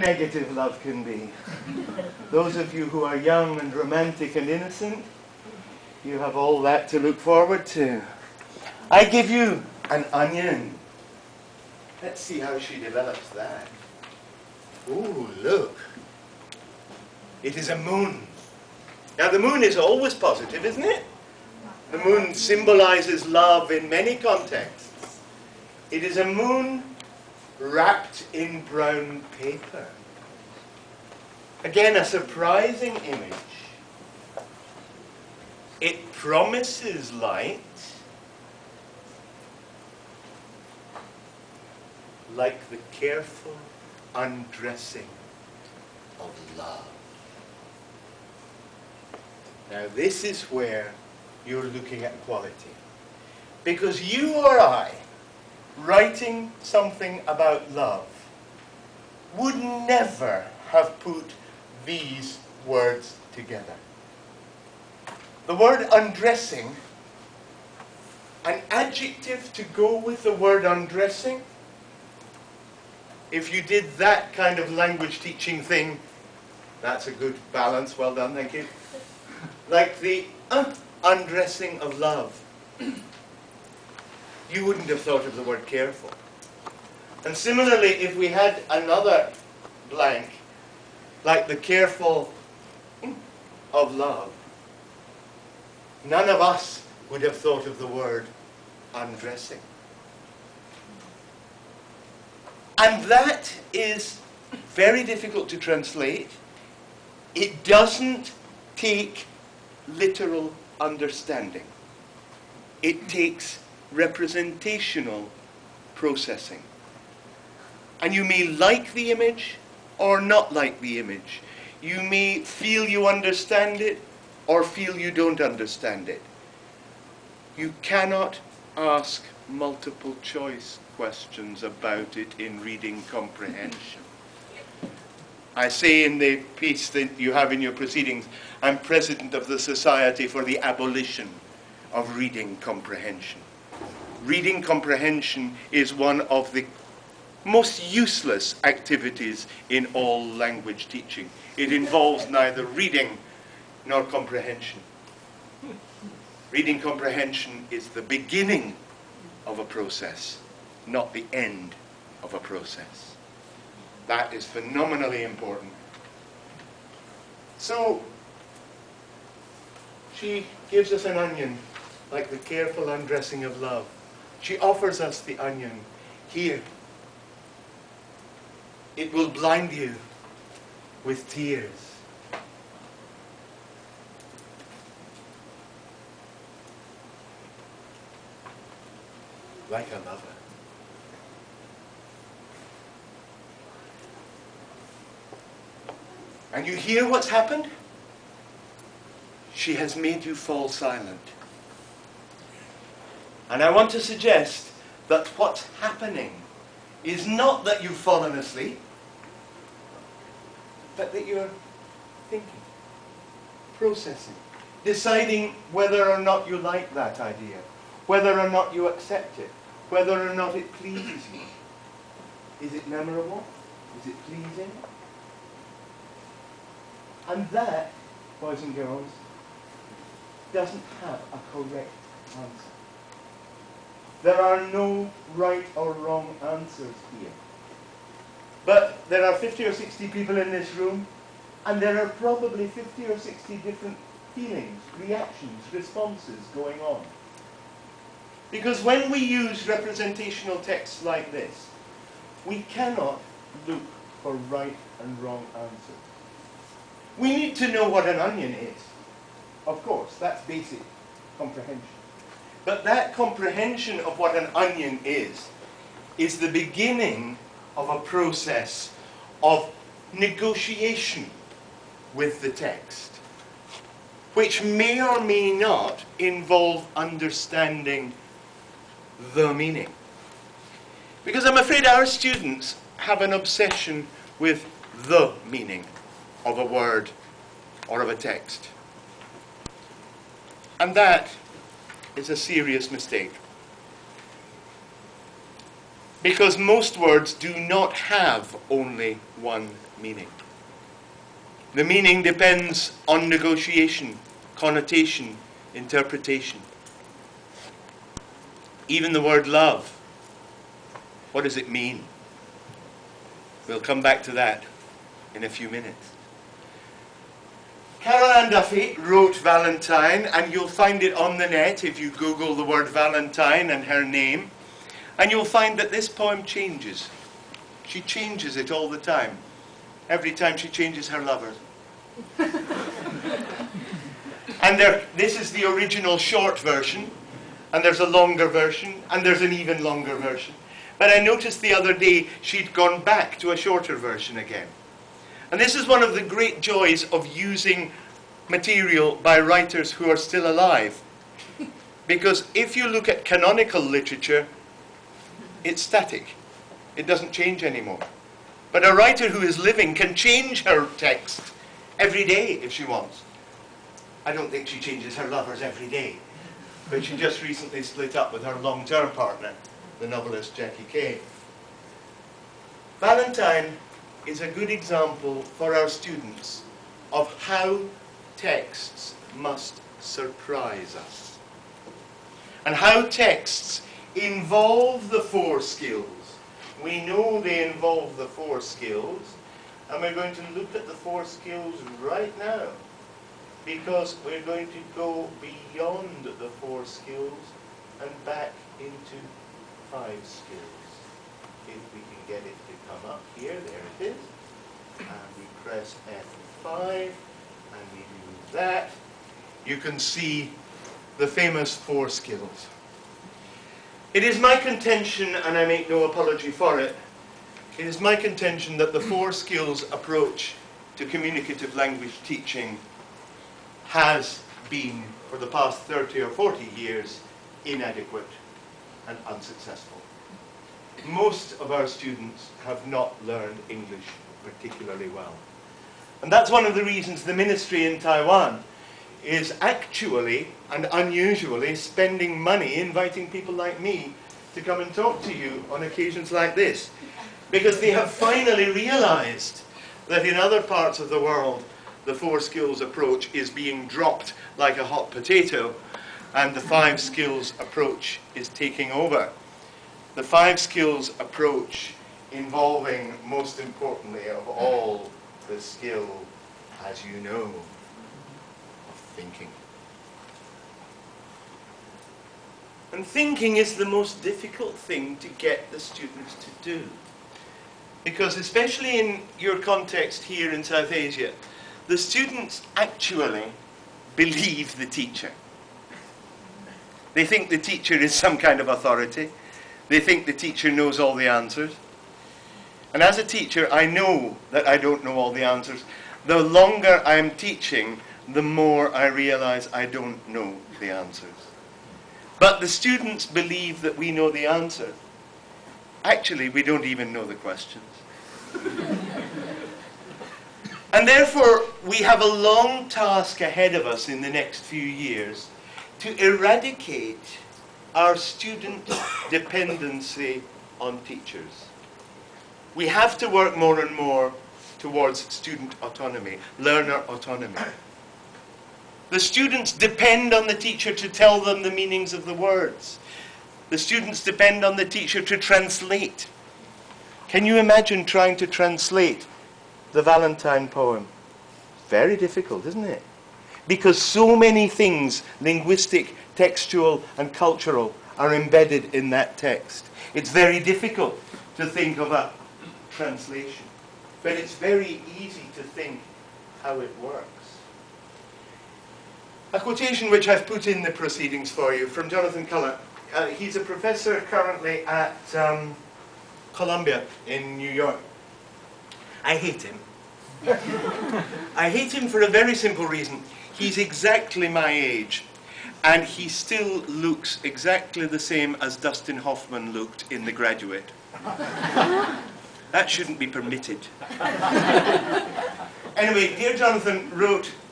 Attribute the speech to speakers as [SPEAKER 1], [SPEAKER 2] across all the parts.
[SPEAKER 1] negative love can be. Those of you who are young and romantic and innocent, you have all that to look forward to. I give you an onion. Let's see how she develops that. Ooh, look. It is a moon. Now the moon is always positive, isn't it? The moon symbolizes love in many contexts. It is a moon wrapped in brown paper. Again, a surprising image. It promises light, like the careful undressing of love. Now this is where you're looking at quality. Because you or I, writing something about love, would never have put these words together. The word undressing, an adjective to go with the word undressing. If you did that kind of language teaching thing, that's a good balance. Well done, thank you. Like the undressing of love. You wouldn't have thought of the word careful. And similarly, if we had another blank, like the careful of love, none of us would have thought of the word undressing. And that is very difficult to translate. It doesn't take literal understanding. It takes representational processing. And you may like the image or not like the image. You may feel you understand it or feel you don't understand it. You cannot ask multiple choice questions about it in reading comprehension. I say in the piece that you have in your proceedings, I'm president of the Society for the Abolition of Reading Comprehension. Reading comprehension is one of the most useless activities in all language teaching. It involves neither reading nor comprehension. Reading comprehension is the beginning of a process, not the end of a process. That is phenomenally important. So, she gives us an onion, like the careful undressing of love. She offers us the onion. Here, it will blind you with tears. Like a lover. And you hear what's happened? She has made you fall silent. And I want to suggest that what's happening is not that you've fallen asleep, but that you're thinking, processing, deciding whether or not you like that idea, whether or not you accept it, whether or not it pleases you. Is it memorable? Is it pleasing? And that, boys and girls, doesn't have a correct answer. There are no right or wrong answers here. But there are 50 or 60 people in this room, and there are probably 50 or 60 different feelings, reactions, responses going on. Because when we use representational texts like this, we cannot look for right and wrong answers. We need to know what an onion is. Of course, that's basic comprehension. But that comprehension of what an onion is the beginning of a process of negotiation with the text, which may or may not involve understanding the meaning. Because I'm afraid our students have an obsession with the meaning of a word or of a text. And that is a serious mistake. Because most words do not have only one meaning. The meaning depends on negotiation, connotation, interpretation. Even the word love, what does it mean? We'll come back to that in a few minutes. Carol Ann Duffy wrote Valentine, and you'll find it on the net if you Google the word Valentine and her name. And you'll find that this poem changes. She changes it all the time. Every time she changes her lover. And this is the original short version, and there's a longer version, and there's an even longer version. But I noticed the other day she'd gone back to a shorter version again. And this is one of the great joys of using material by writers who are still alive. Because if you look at canonical literature, it's static. It doesn't change anymore. But a writer who is living can change her text every day if she wants. I don't think she changes her lovers every day. But she just recently split up with her long-term partner, the novelist Jackie Kay. Valentine is a good example for our students of how texts must surprise us. And how texts involve the four skills. We know they involve the four skills, and we're going to look at the four skills right now, because we're going to go beyond the four skills and back into 5 skills. If we can get it to come up here, there it is, and we press F5, and we do that, you can see the famous 4 skills. It is my contention, and I make no apology for it, it is my contention that the 4 skills approach to communicative language teaching has been, for the past 30 or 40 years, inadequate and unsuccessful. Most of our students have not learned English particularly well. And that's one of the reasons the ministry in Taiwan is actually and unusually spending money inviting people like me to come and talk to you on occasions like this. Because they have finally realized that in other parts of the world the 4 skills approach is being dropped like a hot potato, and the 5 skills approach is taking over. The 5 skills approach involving, most importantly of all, the skill, as you know, of thinking. And thinking is the most difficult thing to get the students to do. Because especially in your context here in South Asia, the students actually believe the teacher. They think the teacher is some kind of authority. They think the teacher knows all the answers. And as a teacher, I know that I don't know all the answers. The longer I'm teaching, the more I realize I don't know the answers. But the students believe that we know the answer. Actually, we don't even know the questions. And therefore, we have a long task ahead of us in the next few years to eradicate our student dependency on teachers. We have to work more and more towards student autonomy, learner autonomy. The students depend on the teacher to tell them the meanings of the words. The students depend on the teacher to translate. Can you imagine trying to translate the Valentine poem? Very difficult, isn't it? Because so many things, linguistic, textual, and cultural, are embedded in that text. It's very difficult to think of a translation. But it's very easy to think how it works. A quotation which I've put in the proceedings for you from Jonathan Cullett. He's a professor currently at Columbia in New York. I hate him. I hate him for a very simple reason. He's exactly my age, and he still looks exactly the same as Dustin Hoffman looked in The Graduate. That shouldn't be permitted. Anyway, dear Jonathan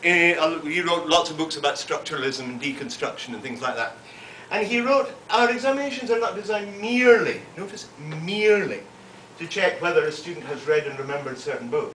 [SPEAKER 1] he wrote lots of books about structuralism and deconstruction and things like that. And he wrote, our examinations are not designed merely, notice, merely, to check whether a student has read and remembered certain books.